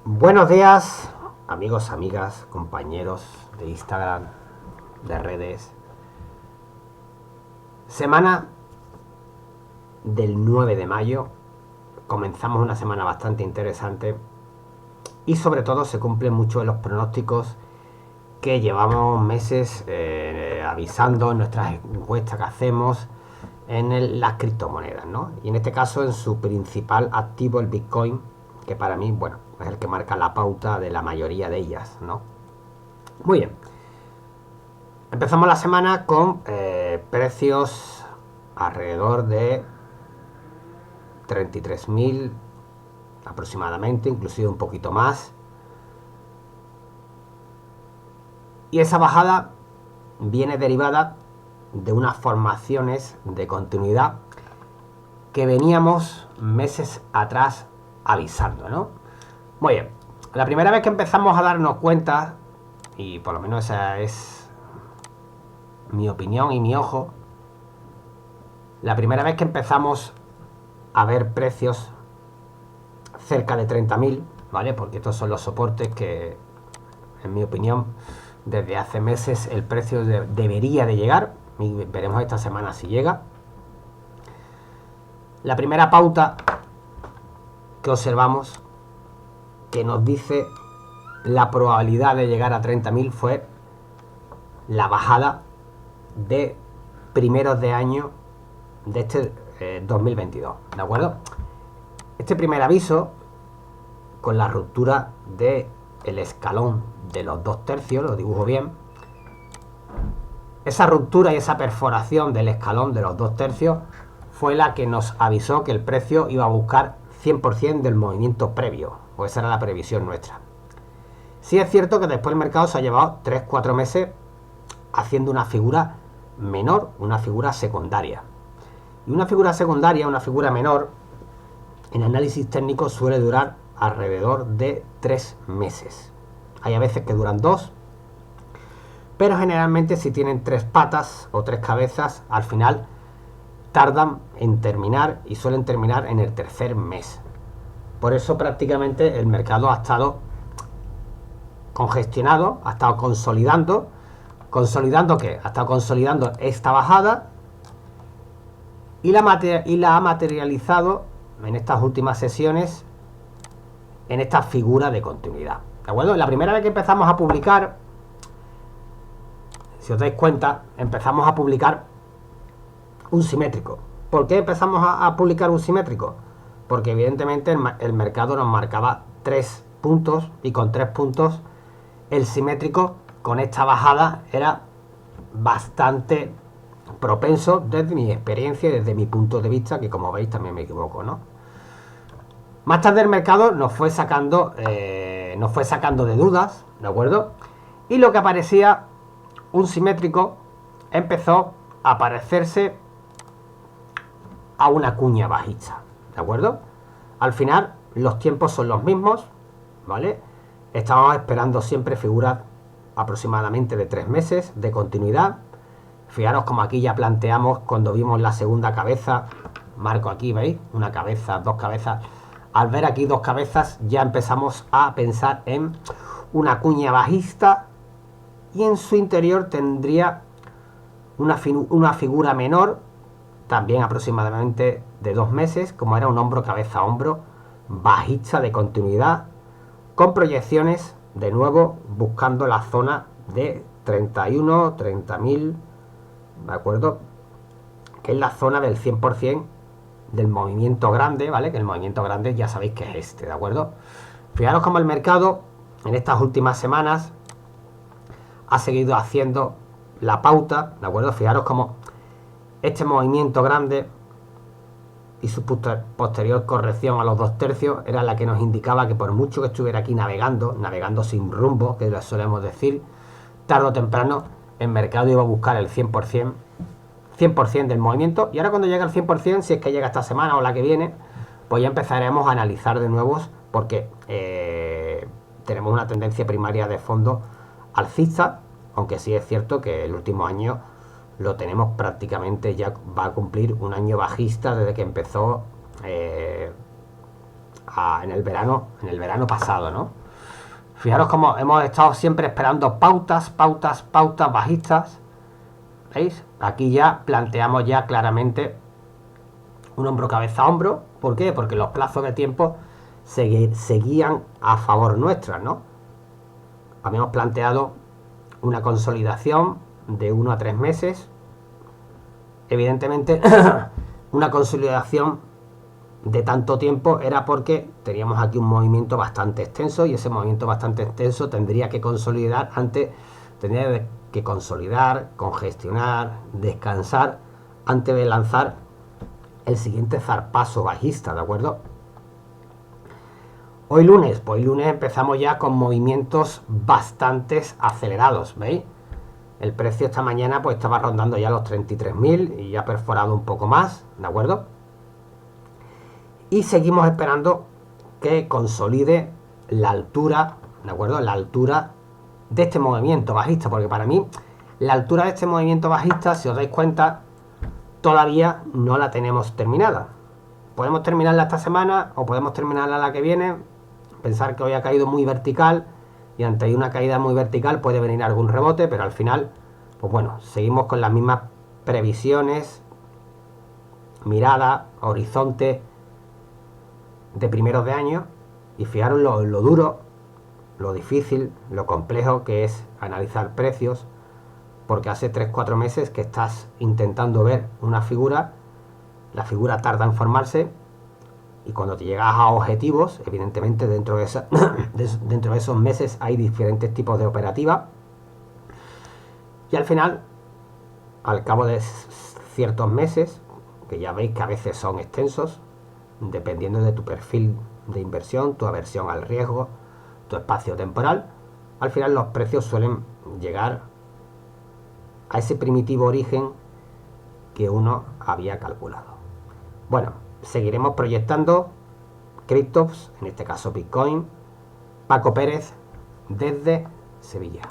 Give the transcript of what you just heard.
Buenos días, amigos, amigas, compañeros de Instagram, de redes. Semana del 9 de mayo. Comenzamos una semana bastante interesante y sobre todo se cumplen muchos de los pronósticos que llevamos meses avisando en nuestras encuestas que hacemos en las criptomonedas, ¿no? Y en este caso en su principal activo, el Bitcoin, que para mí, bueno, es el que marca la pauta de la mayoría de ellas, ¿no? Muy bien. Empezamos la semana con precios alrededor de 33.000 aproximadamente, inclusive un poquito más. Y esa bajada viene derivada de unas formaciones de continuidad que veníamos meses atrás avisando, ¿no? Muy bien. La primera vez que empezamos a darnos cuenta, y por lo menos esa es mi opinión y mi ojo, la primera vez que empezamos a ver precios cerca de 30.000, ¿vale? Porque estos son los soportes que, en mi opinión, desde hace meses el precio debería de llegar, y veremos esta semana si llega. La primera pauta que observamos que nos dice la probabilidad de llegar a 30.000 fue la bajada de primeros de año de este 2022, ¿de acuerdo? Este primer aviso, con la ruptura del escalón de los 2/3, lo dibujo bien, esa ruptura y esa perforación del escalón de los 2/3 fue la que nos avisó que el precio iba a buscar 100% del movimiento previo, o esa era la previsión nuestra. Sí es cierto que después el mercado se ha llevado 3-4 meses haciendo una figura menor, una figura secundaria. Y una figura secundaria, una figura menor, en análisis técnico suele durar alrededor de 3 meses. Hay a veces que duran 2, pero generalmente si tienen 3 patas o 3 cabezas, al final tardan en terminar y suelen terminar en el tercer mes. Por eso prácticamente el mercado ha estado congestionado, ha estado consolidando. ¿Consolidando qué? Ha estado consolidando esta bajada y la ha materializado en estas últimas sesiones en esta figura de continuidad. ¿De acuerdo? La primera vez que empezamos a publicar, si os dais cuenta, empezamos a publicar un simétrico. ¿Por qué empezamos a publicar un simétrico? Porque evidentemente el mercado nos marcaba 3 puntos y con 3 puntos el simétrico con esta bajada era bastante propenso desde mi experiencia y desde mi punto de vista, que como veis también me equivoco, ¿no? Más tarde el mercado nos fue sacando de dudas, ¿de acuerdo? Y lo que aparecía un simétrico empezó a parecerse a una cuña bajista, ¿de acuerdo? Al final los tiempos son los mismos, ¿vale? Estábamos esperando siempre figuras aproximadamente de 3 meses de continuidad. Fijaros como aquí ya planteamos cuando vimos la segunda cabeza, marco aquí, ¿veis? Una cabeza, 2 cabezas. Al ver aquí 2 cabezas ya empezamos a pensar en una cuña bajista y en su interior tendría una figura menor, también aproximadamente de 2 meses, como era un hombro, cabeza, hombro, bajista de continuidad, con proyecciones de nuevo buscando la zona de 31, 30.000, ¿de acuerdo? Que es la zona del 100% del movimiento grande, ¿vale? Que el movimiento grande ya sabéis que es este, ¿de acuerdo? Fijaros cómo el mercado en estas últimas semanas ha seguido haciendo la pauta, ¿de acuerdo? Fijaros cómo este movimiento grande y su posterior corrección a los 2/3 era la que nos indicaba que por mucho que estuviera aquí navegando sin rumbo, que lo solemos decir, tarde o temprano el mercado iba a buscar el 100% del movimiento. Y ahora cuando llega al 100%, si es que llega esta semana o la que viene, pues ya empezaremos a analizar de nuevo, porque tenemos una tendencia primaria de fondo alcista, aunque sí es cierto que el último año lo tenemos prácticamente, ya va a cumplir un año bajista desde que empezó en el verano pasado, ¿no? Fijaros cómo hemos estado siempre esperando pautas bajistas. ¿Veis? Aquí ya planteamos ya claramente un hombro cabeza hombro. ¿Por qué? Porque los plazos de tiempo seguían a favor nuestra, ¿no? Habíamos planteado una consolidación de 1 a 3 meses. Evidentemente, una consolidación de tanto tiempo era porque teníamos aquí un movimiento bastante extenso, y ese movimiento bastante extenso tendría que consolidar congestionar, descansar antes de lanzar el siguiente zarpazo bajista, ¿de acuerdo? Hoy lunes empezamos ya con movimientos bastante acelerados, ¿veis? El precio esta mañana pues estaba rondando ya los 33.000 y ya ha perforado un poco más, ¿de acuerdo? Y seguimos esperando que consolide la altura, ¿de acuerdo? La altura de este movimiento bajista, porque para mí la altura de este movimiento bajista, si os dais cuenta, todavía no la tenemos terminada. Podemos terminarla esta semana o podemos terminarla la que viene. Pensar que hoy ha caído muy vertical y ante una caída muy vertical puede venir algún rebote, pero al final, pues bueno, seguimos con las mismas previsiones, mirada, horizonte de primeros de año, y fijaros lo duro, lo difícil, lo complejo que es analizar precios, porque hace 3-4 meses que estás intentando ver una figura, la figura tarda en formarse, y cuando te llegas a objetivos, evidentemente dentro de esos meses hay diferentes tipos de operativa, y al final, al cabo de ciertos meses, que ya veis que a veces son extensos, dependiendo de tu perfil de inversión, tu aversión al riesgo, tu espacio temporal, al final los precios suelen llegar a ese primitivo origen que uno había calculado. Bueno, seguiremos proyectando criptos, en este caso Bitcoin. Paco Pérez, desde Sevilla.